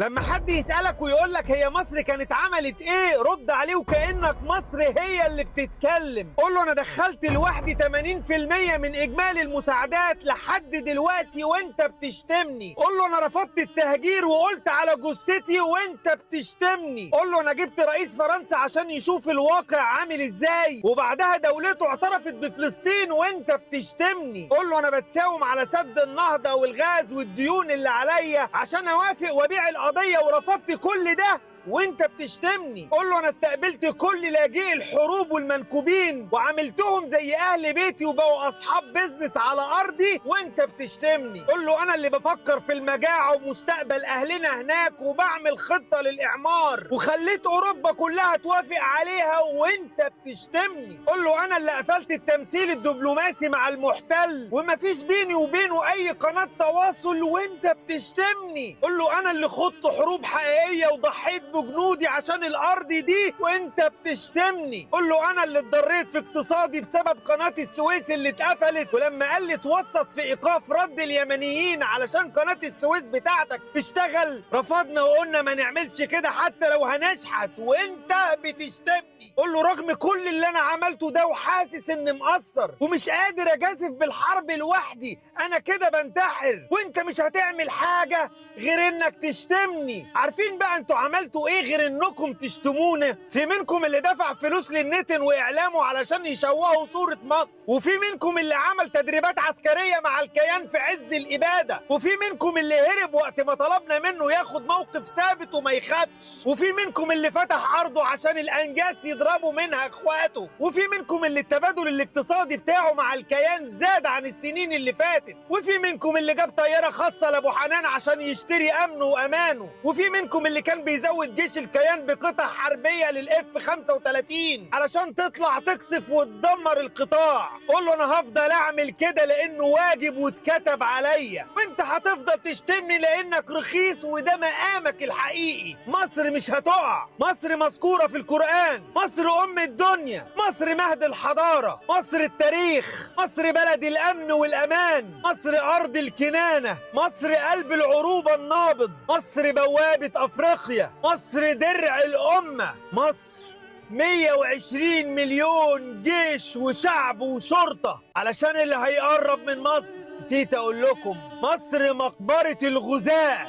لما حد يسألك ويقول لك هي مصر كانت عملت ايه، رد عليه وكأنك مصر هي اللي بتتكلم. قول له انا دخلت لوحدي 80% من اجمالي المساعدات لحد دلوقتي وانت بتشتمني. قول له انا رفضت التهجير وقلت على جثتي وانت بتشتمني. قول له انا جبت رئيس فرنسا عشان يشوف الواقع عامل ازاي وبعدها دولته اعترفت بفلسطين وانت بتشتمني. قول له انا بتساوم على سد النهضة والغاز والديون اللي عليا عشان اوافق وابيع القضية ورفضت كل ده وانت بتشتمني. قول له انا استقبلت كل لاجئي الحروب والمنكوبين وعملتهم زي اهل بيتي وبقوا اصحاب بيزنس على ارضي وانت بتشتمني. قول له انا اللي بفكر في المجاعه ومستقبل اهلنا هناك وبعمل خطه للاعمار وخليت اوروبا كلها توافق عليها وانت بتشتمني. قول له انا اللي قفلت التمثيل الدبلوماسي مع المحتل ومفيش بيني وبينه اي قناه تواصل وانت بتشتمني. قول له انا اللي خضت حروب حقيقيه وضحيت بجنودي عشان الارض دي وانت بتشتمني. قول له انا اللي اتضريت في اقتصادي بسبب قناه السويس اللي اتقفلت ولما قال لي اتوسط في ايقاف رد اليمنيين علشان قناه السويس بتاعتك تشتغل رفضنا وقلنا ما نعملش كده حتى لو هنشحت وانت بتشتمني. قول له رغم كل اللي انا عملته ده وحاسس اني مقصر ومش قادر اجازف بالحرب لوحدي، انا كده بنتحر وانت مش هتعمل حاجه غير انك تشتمني. عارفين بقى انتوا عملتوا ايه غير انكم تشتمونا؟ في منكم اللي دفع فلوس للنتن واعلامه علشان يشوهوا صورة مصر، وفي منكم اللي عمل تدريبات عسكرية مع الكيان في عز الابادة، وفي منكم اللي هرب وقت ما طلبنا منه ياخد موقف ثابت وما يخافش، وفي منكم اللي فتح ارضه عشان الانجاس يضربوا منها اخواته، وفي منكم اللي التبادل الاقتصادي بتاعه مع الكيان زاد عن السنين اللي فاتت، وفي منكم اللي جاب طيارة خاصة لابو حنان عشان يشتري امنه وامانه، وفي منكم اللي كان بيزود جيش الكيان بقطع حربية للإف 35 علشان تطلع تقصف وتدمر القطاع. قول له أنا هفضل أعمل كده لأنه واجب واتكتب عليا، وأنت هتفضل تشتمني لأنك رخيص وده مقامك الحقيقي. مصر مش هتقع، مصر مذكورة في القرآن، مصر أم الدنيا، مصر مهد الحضارة، مصر التاريخ، مصر بلد الأمن والأمان، مصر أرض الكنانة، مصر قلب العروبة النابض، مصر بوابة أفريقيا، مصر درع الأمة، مصر 120 مليون جيش وشعب وشرطة. علشان اللي هيقرب من مصر نسيت أقول لكم مصر مقبرة الغزاة.